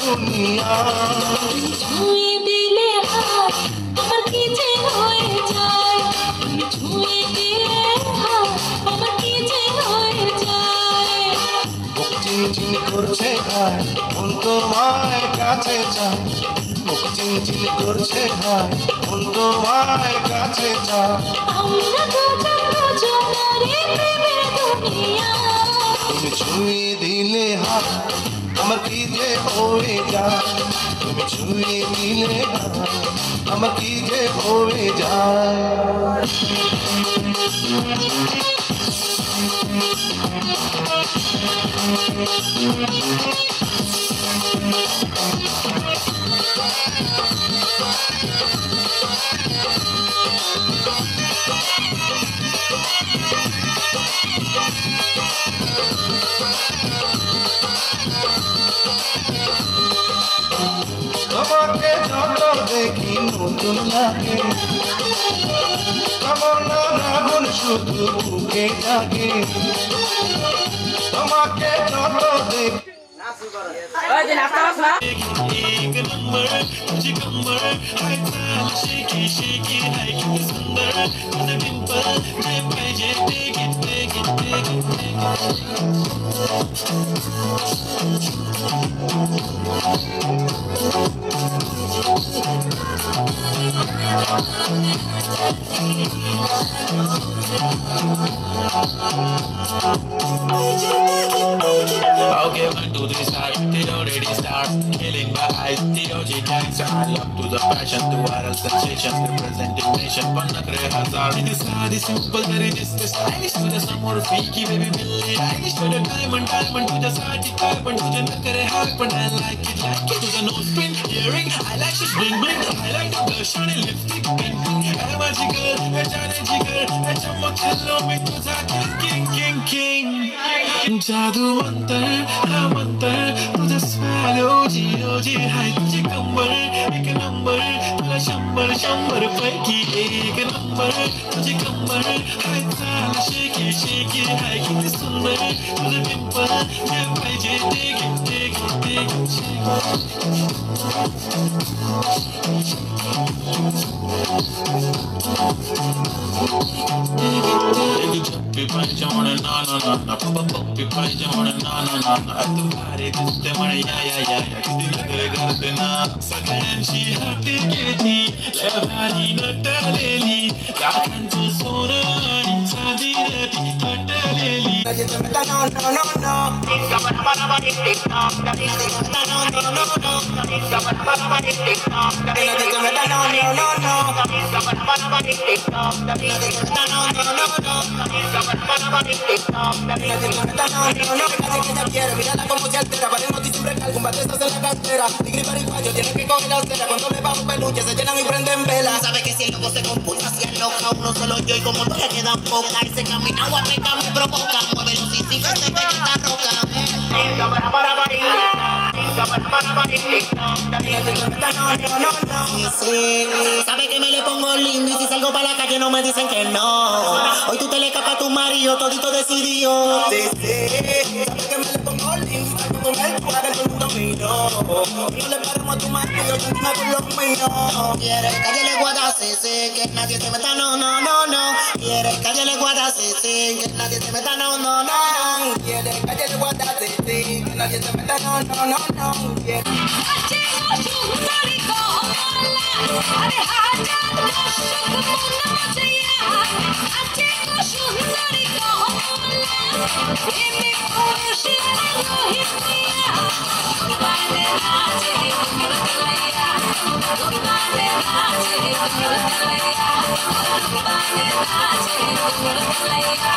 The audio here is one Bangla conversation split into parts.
দুনিয়া। ছুঁয়ে দিলে হাত আমার কি যে হয়ে যায়, তুমি ছুঁয়ে দিলে হাত আমার কি যে হয়ে যায়। বুক চিনচিন করছে ভাই, মন তোমায় কাছে চায়। বুক চিনচিন করছে ভাই, মন তোমায় কাছে চায়। আমরা দুজনারে প্রেমের দুনিয়া। তুমি ছুঁয়ে দিলে হাত আমার কি যে হয়ে যায়। তুমি ছুঁয়ে দিলে হাত আমার কি যে হয়ে যায়। তোমাকে যত দেখি নতুন লাগে, কামনার আগুন শুধু বুকে জাগে। তোমাকে যত দেখি एक नंबर तुझे कमर हाय चाल शेकी शेकी हाय किती सुंदर तुझं डिंपल जे पाहिजे take it take it take it Okay, 1, 2, 3, start. It already starts. Killing my eyes. TOG gangster. I love to the passion. To viral sensations. Representing nation. Panakre hazar. It is hard, it's simple. Very just stylish. To the summer freaky baby Billy. Stylish to the diamond. Diamond to the sati carbon. To the nakare happen. I like it. Like it. To the nose pin. Earring. I like it. Bling bling. I like the blush on lipstick. Pink pink. I'm a jigger. A jane jigger. A chamak hello. Me to the king king king. जादू मंतर हा मंतर तुझं स्वॅलो जिओजी हाय तुझी कंबर एक नंबर तुला 100 पैकी एक नंबर तुझी कंबर हाय चाल शेकी शेकी हाय किती सुंदर तुझं डिंपल जे पाहिजे ते घे ते घे ते Puppy पाहिजे म्हणे ना ना ना ना पप्पी पाहिजे म्हणे ना ना ना ना तू भारी दिसते म्हणे या या या या किती नखरे करते ना सगळ्यांची हात घेतली लय भारी नटलेली लाखांचं सोनं आणि चांदी ती कटलेली Nadie te meta no no no no. Nadie te meta no no no. Nadie te meta no no no no. Nadie que ella quiere, mírala como se altera. Paremos y siempre que algún bate estás en la cartera. Tigre paraguayo, tienes que coger la acera. Cuando le bajo peluche se llenan y prenden vela. Sabe que si el loco se computa hacia el loca, uno se lo yo y como no le quedan poca. Ese camina agua peca me provoca. Muévelo si sigue se ve que está roca. Sabe que me le pongo lindo y si salgo para la calle no me dicen que no. Hoy tú te le escapas a tu marido, todito decidió. Sabe que me le pongo lindo y salgo con él para que todo el mundo miro. No le paramos a tu marido, tú no con los míos. Quieres calle le guarda que nadie te meta no no no no. Quieres calle le guarda que nadie te meta no no no. Quiere calle de guardarte, que nadie te meta no no no no. আছে সুন্দরী কমলা, আরে হাজার দর্শক মন মজাইয়া। আছে সুন্দরী কমলা, প্রেমে পরশে রহিত দিয়া। তোমারে নাচে ঘুমর লাইয়া, তোমারে নাচে ঘুমর লাইয়া, তোমারে নাচে ঘুমর লাইয়া,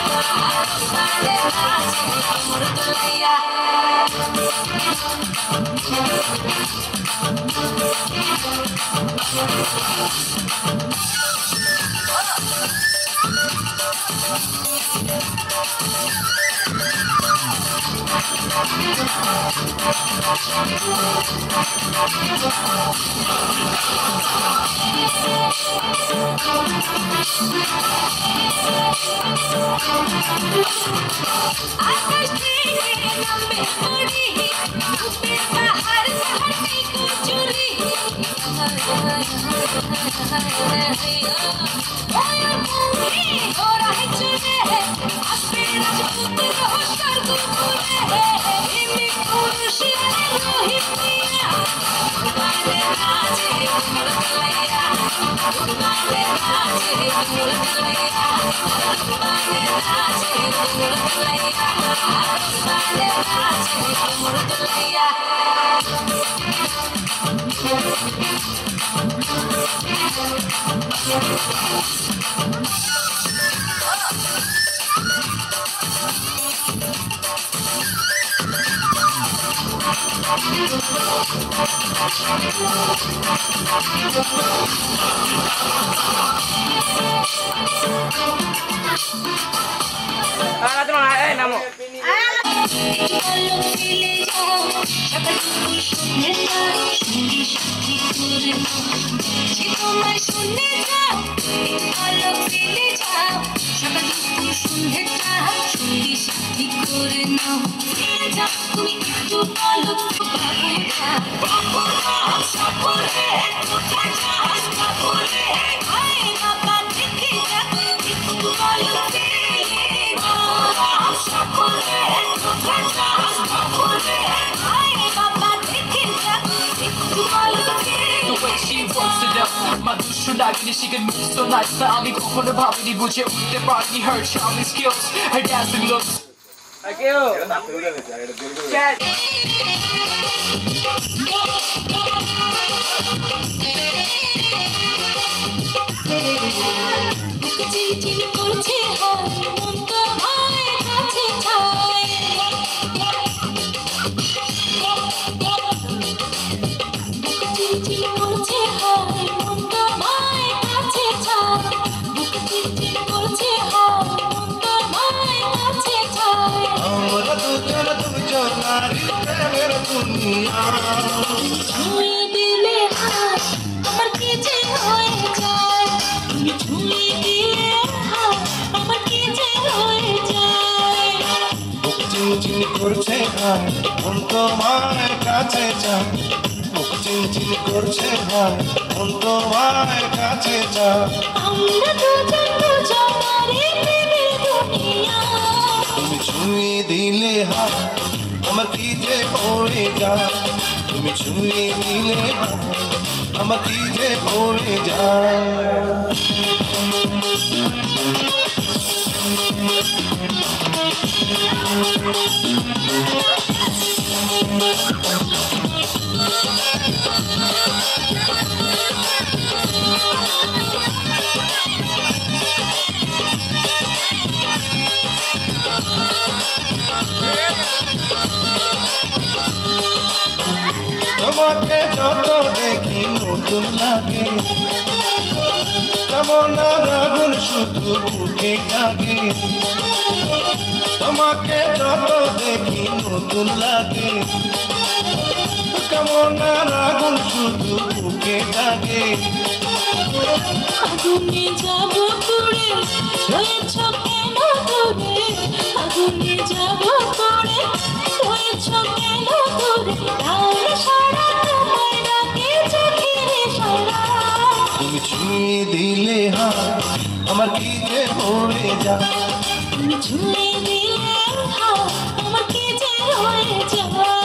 তোমারে নাচে ঘুমর লাইয়া। आकाश থেকে নামবে পড়ি, রূপের পাহাড় She can move so nice না আমি কখনো ভাবিনি বুঝে উঠতে পারিনি her charming skills her dancing looks চিলচিল করছে হায় মন তো মায়ের কাছে চায় চিলচিল করছে হায় মন তো মায়ের কাছে চায় বুক চিলচিল করছে হায় মন তো মায়ের কাছে চায় আমরা দুজন নারী প্রেমের দুনিয়া ছুঁয়ে দিলে হাত আমার কি যে হয়ে যায় তুমি ছুঁয়ে দিলে হাত আমার কি যে হয়ে যায় বুক চিনচিন করছে ভাই মন তোমার কাছে চায় বুক চিনচিন করছে ভাই মন তোমার কাছে চায় আমরা দুজন নারী প্রেমের দুনিয়া তুমি ছুঁয়ে দিলে হাত আমার কি যে পড়ে যায় তুমি ছুঁয়ে দিলে হাত আমার কি যে পড়ে যায় তোমাকে যত দেখি নতুন লাগে কেমন আগুন শুধু বুকে লাগে তোমাকে যত দেখি নতুন লাগে কেমন আগুন শুধু বুকে লাগে আগুনে যাব পুড়ে হয়েছ কেন দূরে আগুনে যাব পুড়ে হয়েছ কেন দূরে তার সারা তোমায় ডাকে চোখের সারা তুমি ছুঁয়ে দিলে হাত আমার কি যে পড়ে যায় তুমি ছুঁয়ে দিলে হাত আমার কি যে হয়ে যায়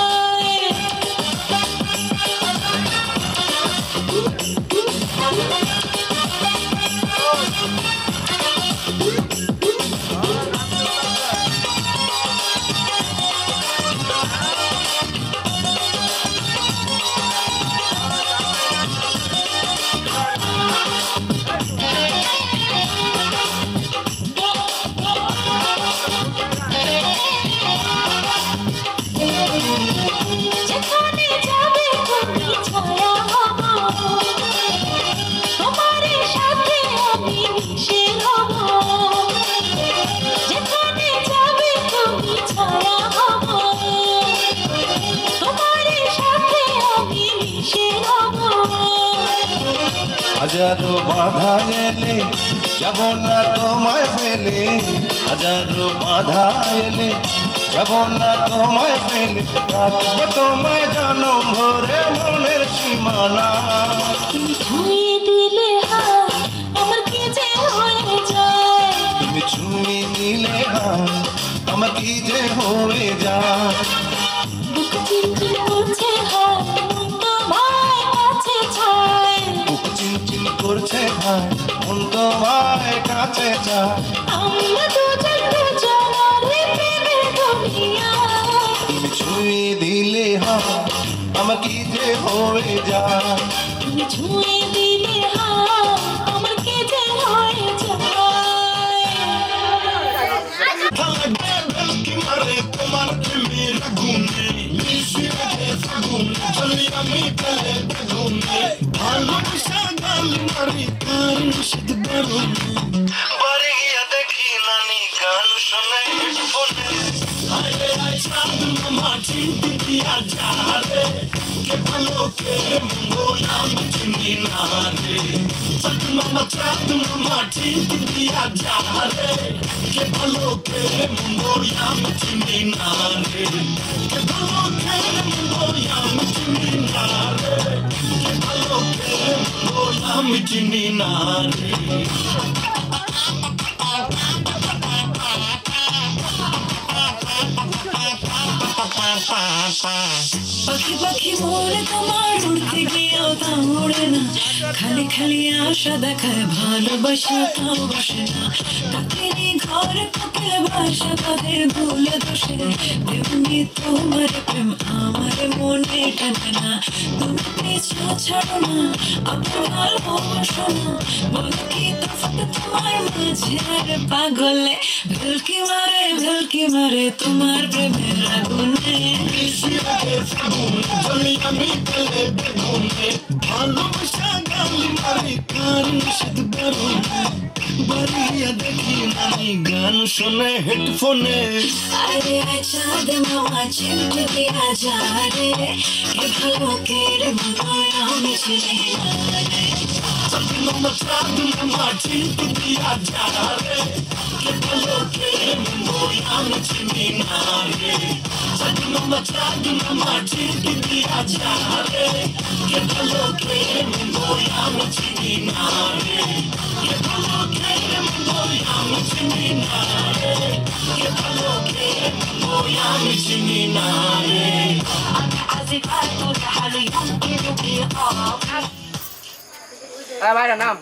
যেখানে যাবে তুমি ছায়া হব তোমার সাথে আমি মিশে হব যেখানে যাবে তুমি ছায়া হব তোমার সাথে আমি মিশে হব হাজারো বাধা এলে যাব না তোমায় ফেলে হাজারো বাধা এলে যাব না তোমায় ফেলে রাখবো তোমায় জানো ভরে মনের সীমানা তুমি ছুঁয়ে দিলে হায় আমার কি যে হয়ে যায় বুক চিনচিন করছে হায় মন তোমায় কাছে চায় বুক চিনচিন করছে ভাই মন তোমায় কাছে চায় আমরা দুজন দুজনারে প্রেমের দুনিয়ায় তুমি ছুঁয়ে দিলে হায় আমার কি যে হয়ে যায় তুমি ছুঁয়ে দিলে হায় আমার কি যে হয়ে যায় পাখি পাখি মোরে তোমার উড়তে গিয়েও তা উড়ে না খালি খালি আশা দেখায় ভালোবাসা তাও বসে না কাকেরি ঘর কোকিল বাসা তাদের ভুল দোষে তেমনি তোমার প্রেম আমার মনে টানে না তুমি পিছু ছাড়ো না আমার ভালোবাসো না বল কি তফাৎ তোমার মাঝে আর পাগলে ভেলকি মারে তোমার প্রেমের আগুনে গান শোনে হেডফোনে আরে চাঁদ মামা চিমটে দিয়া যা রে কে ভালো কে রে মনে আমি চিনি না রে ভাইরা নাম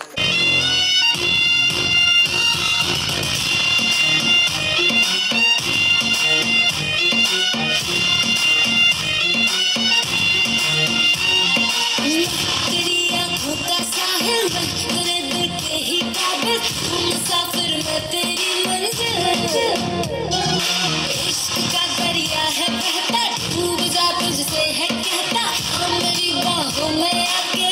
तेरी आँखों का साहिल तेरे दिल के ही काबिल मुसाफिर मैं तेरी मंजिल इश्क का दरिया है बहता डूब जा तुझसे है कहता हम मेरी बाहों में आके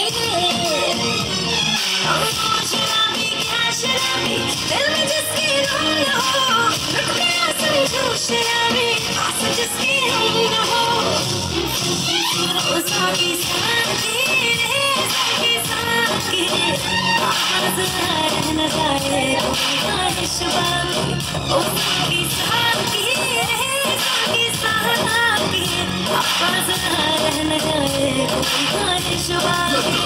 शराबी क्या शराबी दिल में जिसकी रूह न हो लुट गया समझो शराबी आस जिसकी हम न हो साकी साकी रे साकी साकी आवाज़ रह न जाए कोई ख्वाहिश बाकी ओ साकी साकी रे साकी साकी आवाज़ रह न जाए कोई ख्वाहिश बाकी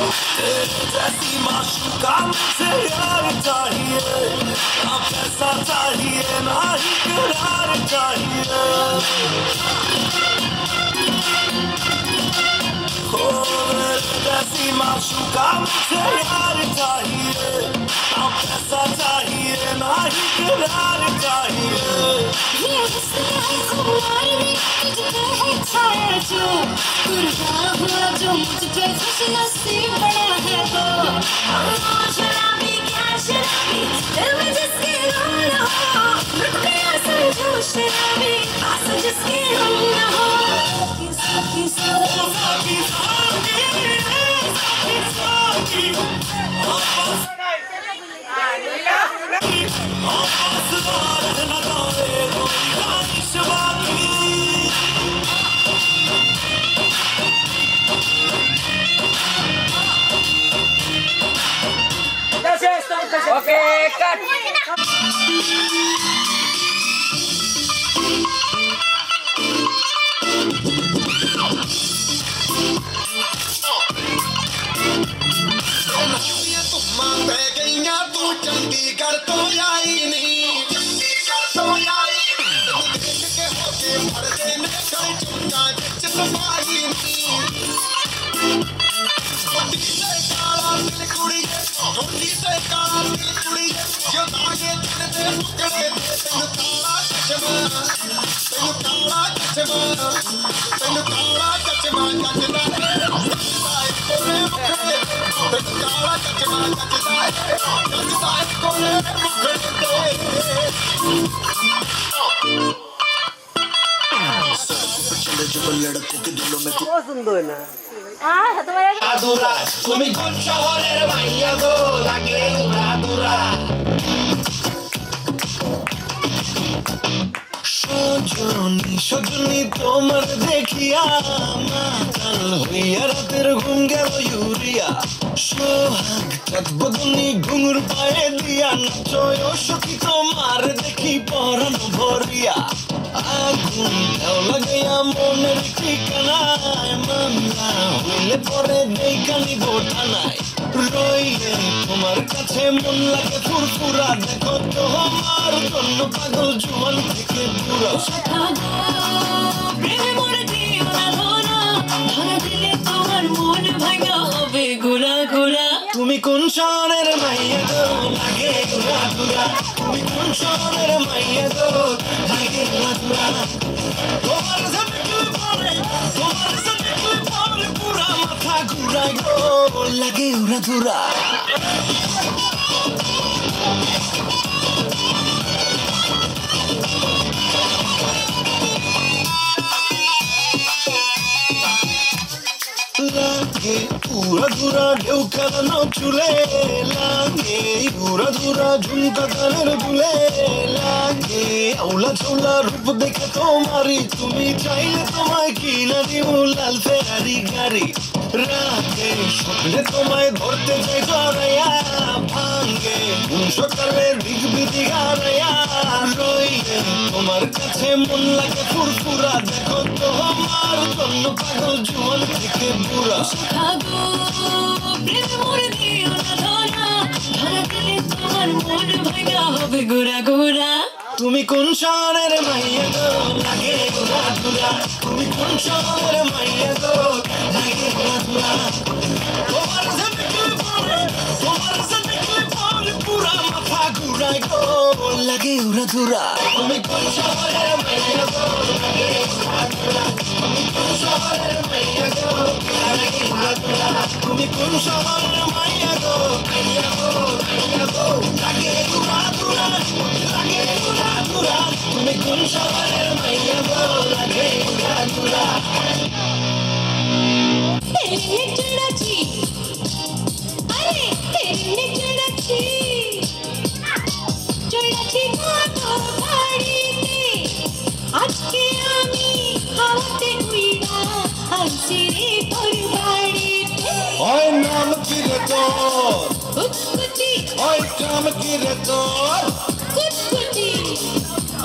जैसी माशूका मुझे यार चाहिए ना पैसा चाहिए ना ही करार चाहिए हो जैसी माशूका मुझे यार चाहिए ना पैसा चाहिए ना ही करार चाहिए ये हुस्न खुमार में तुझ पे है छाया जो कुर्बान हुआ जो मुझ पे खुश नसीब बड़ा है वो शराबी क्या शराबी दिल में जिसके गम न हो लुट गया समझो शराबी पास जिसके हम न हो साकी साकी साकी साकी ओके चंडीगढ़ तो आई नहीं चंडीगढ़ तो आई देख के होके मरदे ने कई चुका बिच सफाई नहीं छोटी से काला दिल कुड़ी छोटी से काला दिल कुड़ी जो तागे दिल दे मुकड़े तेनु काला चचमा तेनु काला चचमा जचदा है कोने मुकड़े तेनु काला चचमा जचदा है जचदा है कोने मुकड़े चले जब लड़कों के दिलों में बहुत सुंदर ना আদুরা তুমি কোন শহরের মাইয়া গো লাগে আদুরা সজনী সজনী তোমার দেখিয়া মাতাল হইয়া রাতের ঘুম গেল ইউরিয়া সোহাগ চাঁদ বদনী ঘুঙুর পায়ে দিয়া নাচয় সখী তোমার দেখি পরানো ভরিয়া আগুন দেও লাগাইয়া মনের ঠিকানায় মামলা হইলে পরে দেখানি বোঠানায় রইলে তোমার কাছে মন লাগে ফুরফুরা দেখো তোমার জন্য পাগল জুয়ান থেকে বুড়া প্রেমে মরে দিও না ধরা ধরা দিলে তোমার মন ভাঙা হবে গোলা গোলা তুমি কোন শহরের মাইয়া গো লাগে ঘুরা ঘুরা তুমি কোন শহরের মাইয়া গো লাগে ঘুরা ঘুরা তোমার সাথে পুরা মাথা ঘুরাই গো লাগে উড়া ধুরা লাগে পুরা ধুরা ঢেউ খেলানো চুলে লাগে পুরা ধুরা ঝুমকা কানের দুলে লাগে আউলা ঝোলা রূপ দেখে তোমারি তুমি চাইলে তোমায় কিনা দিব লাল ফেরারি গাড়ি রাতে স্বপ্নে তোমায় ধরতে চাই জড়াইয়া ভাঙ্গে সকালে দিক বিধি হারাইয়া রইলে তোমার কাছে মন লাগে ফুরফুরা দেখো তোমার জন্য পাগল জুয়ান থেকে বুড়া খাগো প্রেমে মরে দিও না ধরা ধরা দিলে তোমার মন ভাঙা হবে গোরা গোরা তুমি কোন শহরের মাইয়া গো লাগে ঘুরা ঘুরা তুমি কোন শহরের মাইয়া গো লাগে ঘুরা ঘুরা তোমার সাথে পুরা মাথা ঘুরাই গো লাগে উড়া ধুরা তুমি কোন শহরের মাইয়া গো লাগে ঘুরা ঘুরা তুমি কোন শহরের মাইয়া গো লাগে ঘুরা ঘুরা তুমি কোন শহরের মাইয়া গো লাগে ঘুরা ঘুরা লাগে ঘুরা ঘুরা তুমি কোন শহরের মাইয়া গো লাগে ঘুরা ঘুরা তেরে চড়াচ্ছি আরে তেরে চড়াচ্ছি চড়াচ্ছি কত বাড়িতে আজকে আমি হাওয়াতে উইরা আসছি রে তোর বাড়িতে ওই নাম কি রে তোর কুচকুচি ওই কাম কি রে তোর কুচকুচি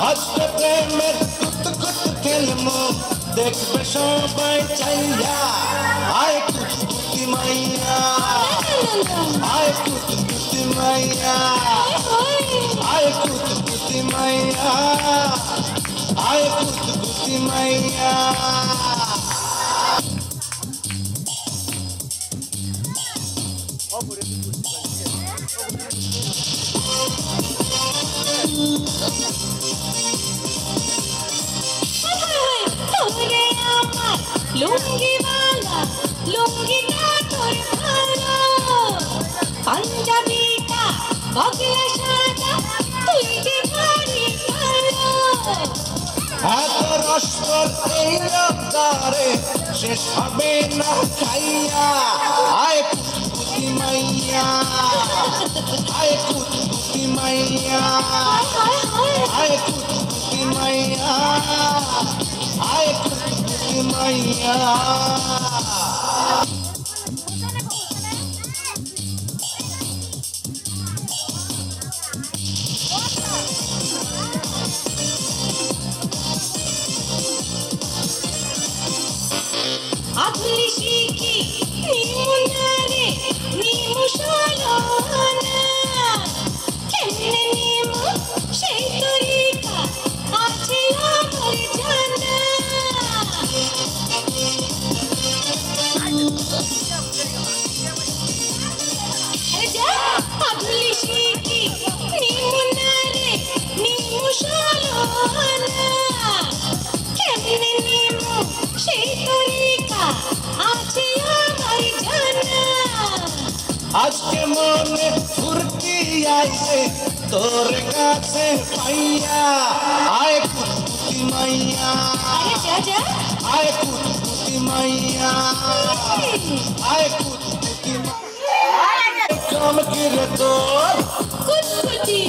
আজকে প্রেমের কুত কুত খেলমো দেখবে সবাই চাইয়া আয় কুতকুতি মাইয়া আয় কুতকুতি মাইয়া আয় কুতকুতি মাইয়া আয় কুতকুতি মাইয়া তোরে আমার লুঙ্গি বালা লুঙ্গিটা তোর ভালো পাঞ্জাবিটা বগলা সাদা তুই যে ভারী ভালো এত রসর এই রক্তারে শেষ হবে না খাইয়া আয় কুতকুতি মাইয়া আয় কুতকুতি মাইয়া আয় কুতকুতি মাইয়া আয় কুতকুতি মাইয়া আধুলি শিখি নিমুনারে নিমুশালনা কেমনে নিমু সেই তরিকা আছে আমার জানা আধুলি শিখি নিমুনারে নিমুশালনা কেমনে নিমু সেই তরিকা আছে আমার জানা আজকে মনে ফুর্তি আইছে তোর কাছে পাইয়া আয় কুতকুতি মাইয়া আরে যা যা আয় কুতকুতি মাইয়া আয় কুতকুতি কাম কিরে তোর কুতকুতি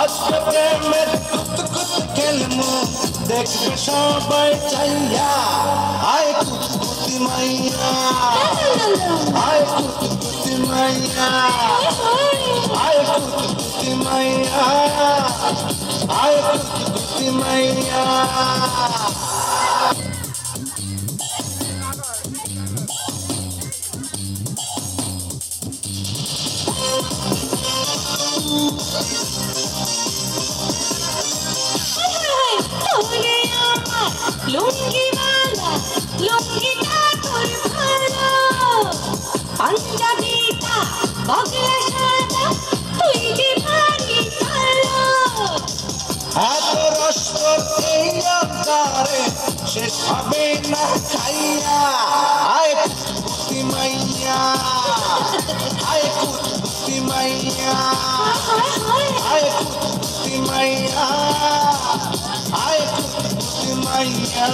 আজকে প্রেমের কুতকুত খেলমু দেখবে সবাই চাইয়া আয় কুতকুতি মাইয়া আয় কুতকুতি মাইয়া আয় কুতকুতি মাইয়া আয় কুতকুতি মাইয়া তোরে আমার লুঙ্গিওয়ালা লুঙ্গিটা তোর ভালো পাঞ্জাবিটা বগলা সাদা তুই যে ভারী ভালো এত রস এই অন্তরে শেষ হবে না খাইয়া আয় কুতকুতি মাইয়া আয় কুতকুতি মাইয়া আয় কুতকুতি মাইয়া আয় কুতকুতি মাইয়া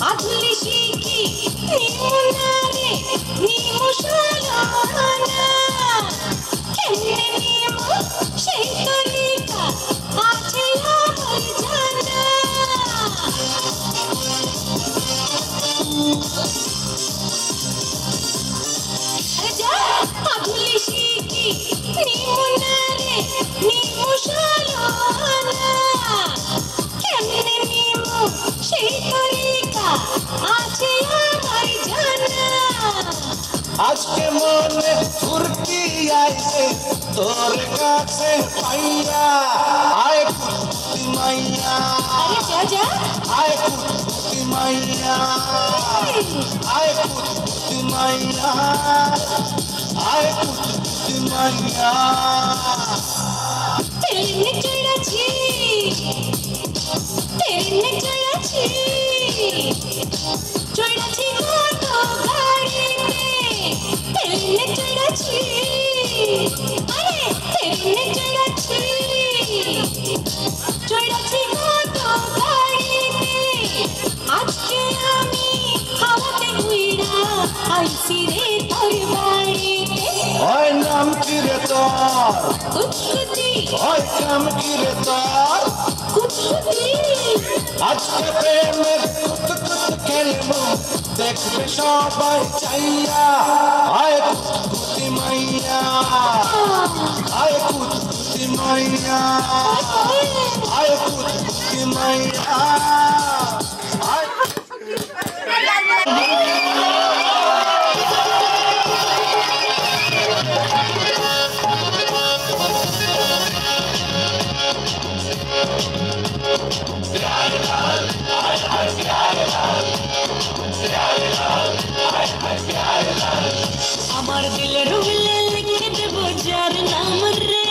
আধুলি শিখি নিমুনারে নিমুশালনা কেমনে নিমু সেই তরিকা আছে আমার জানা যা আধুলি শিখি নিমুনারে নিমুশালনা কেমনে নিমু সেই তরিকা আছে আমার জানা আজকে মনে ফুর্তি আইছে তোর কাছে পাইয়া আয় কুতকুতি মাইয়া আরে যা যা আয় কুতকুতি মাইয়া আয় কুতকুতি মাইয়া আয় কুতকুতি মাইয়া তেরে চড়াছি চড়াছি কত গাড়িতে তেরে চড়াছি আরে তেরে চড়াছি কত গাড়িতে আজকে আমি হাওয়াতে ঘুইরা আইছি রে তোর বাড়িতে ওই নাম কিরে তোর কুতকুতি ওই কাম কিরে তোর কুতকুতি আজকে প্রেমের কুতকুত খেলবো দেখবে সবাই চাইয়া আয় কুতকুতি মাইয়া আয় কুতকুতি মাইয়া আয় কুতকুতি মাইয়া আয় আমার দিলের উলে লিখে দেব যার নাম রে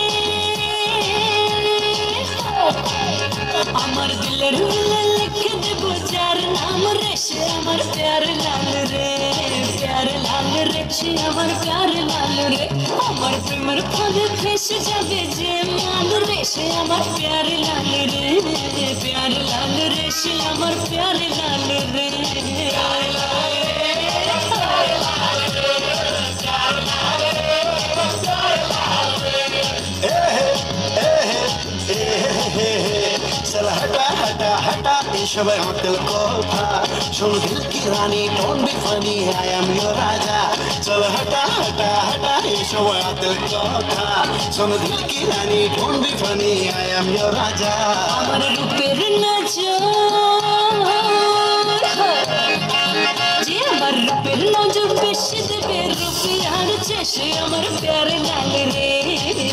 আমার দিলের উলে লিখে দেব যার নাম রে সে আমার প্যার লাল রে সে আমার প্যার লাল রে আমার প্রেমের ফাঁদে ফেসে যাবে যে মাল রে সে আমার প্যার লাল রে সে আমার প্যার লাল রে चल हटा हटा हटा সবাই হোটেল কথা শোনো দিল কি রানী don't be funny I am your রাজা চলো হটা হটা হটা এই সবাই হোটেল কথা শোনো দিল কি রানী don't be funny I am your রাজা আমার রূপের নজর যে আমার রূপের নজর বেশি দেবে রুপিয়ার চেয়ে আমার প্যারে লাল রে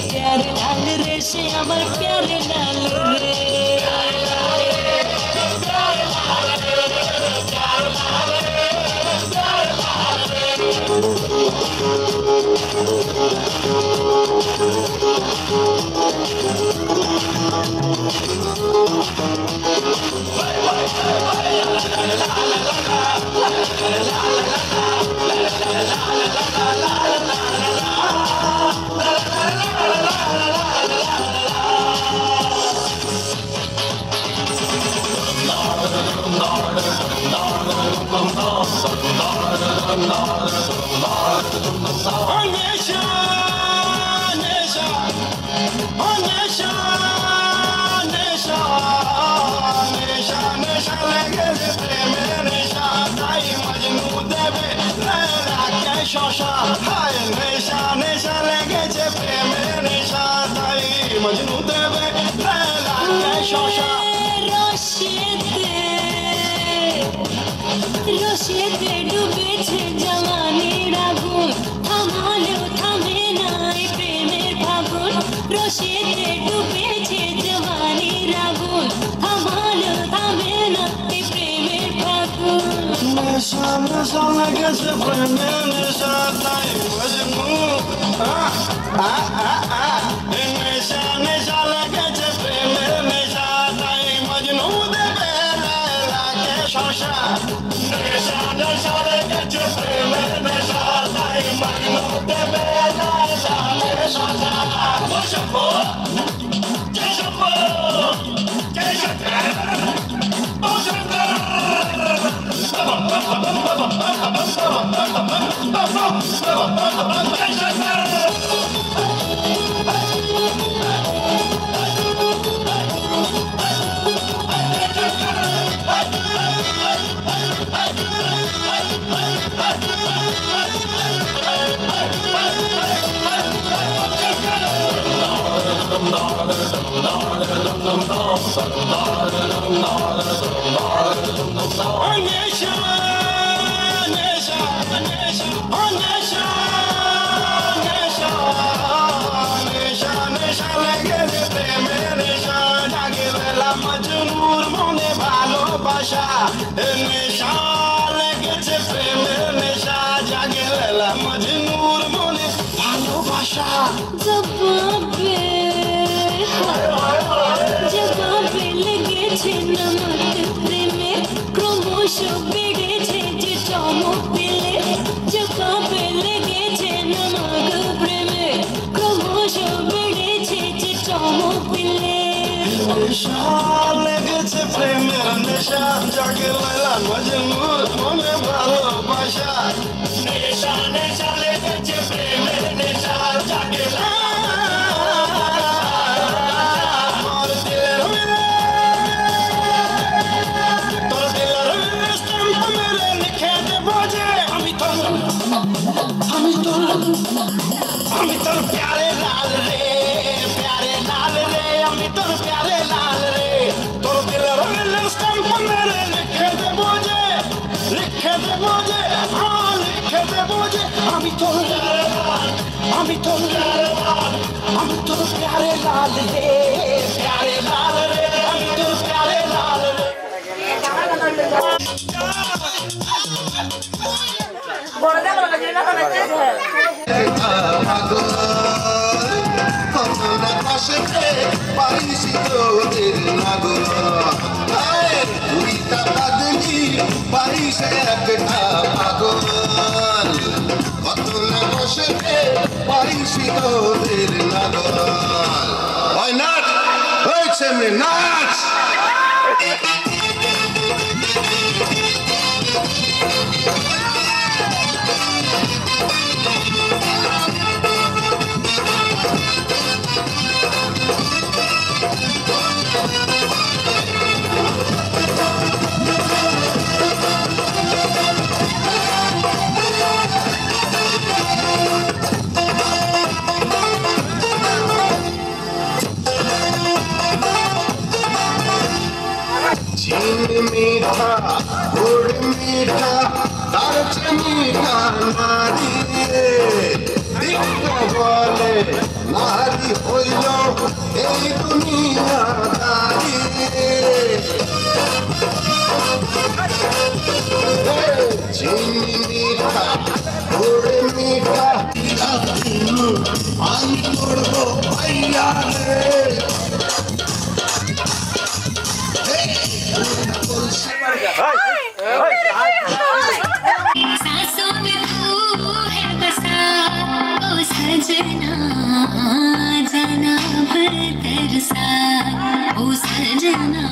প্যারে লাল রে সে আমার প্যারে লাল রে শশা হায় নেশা নেশা লেগেছে প্রেমের নেশা তাই মজনু দেবে লাগে শশা রসেতে ডুবেছে জওয়ানির আগুন থামালেও থামে নাই প্রেমের ফাগুন রসেতে ডুবেছে জওয়ানির আগুন থামালেও থামে না এই প্রেমের ফাগুন নেশা নেশা লেগেছে প্রেমের নেশা তাই মজনু নেশা নেশা লেগেছে প্রেমের নেশা তাই মজনু দেবে লাগে শশা নেশা নেশা লেগেছে প্রেমের নেশা তাই মজনু দেবে লাগে শশা বসবো কেশবো কেশবো মজনুর মনে ভালোবাসা নেশা লেগেছে প্রেমের নেশা জাগে লেলা মজনুর মনে ভালোবাসা জবাবে জবাবে লেগেছে নামাতে প্রেমে ক্রমশ বেড়েছে যে চমক দিলে জবাবে লেগেছে নামাগ প্রেমে ক্রমশ বেড়েছে যে চমক দিলে নেশা লেগেছে প্রেমের নেশা জাগে লেলা মজনুর মনে ভালোবাসা নেশা নেশা লেগেছে প্রেমের নেশা জাগে আমি তোর প্যারে লাল রে প্যারে লাল রে আমি তোর প্যারে লাল রে তোর দিলের স্ট্যাম্প মেরে লিখে দেবো যে হ্যাঁ লিখে দেবো যে আমি তোর আমি তোর আমি তোর প্যারে লাল রে প্যারে লাল রে আমি তোর প্যারে লাল রে পাইছি তোদের নাগর উইটা বাদলি পাইছে একটা পাগল কত না বসে পাইছি তোদের নাগর ওই নাচ ওই সেমনি নাচ বড় মিঠা তার চেয়ে মিঠা নারী দীক্ষা বলে নারী হইল এই দুনিয়া দাঁড়ি চিনি মিঠা বড় মিঠা আমি করবো ভাইয়া রে सांसों में तू है बसा ओ सजना जाना बरसा ओ सजना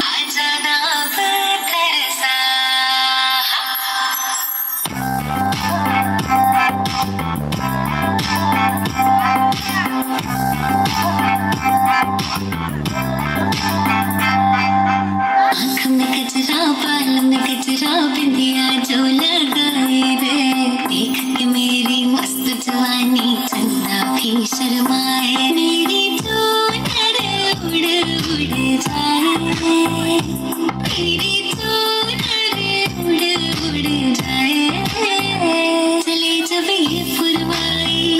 आ जाना बरसा आँख में गजरा बाल में गजरा बिंदिया जो लगाए रे देख के मेरी मस्त जवानी चंदा भी शर्माए मेरी चूनर उड़ उड़ जाए मेरी चूनर उड़ उड़ जाए चले जब ये फुरवाई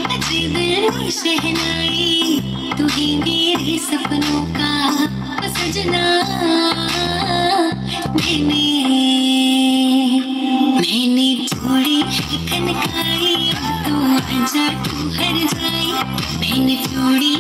बजे दिल में शहनाई तू ही मेरे सपनों का सजना मैंने छोड़ी कनकाई तो आजा तू हर जाई मैंने छोड़ी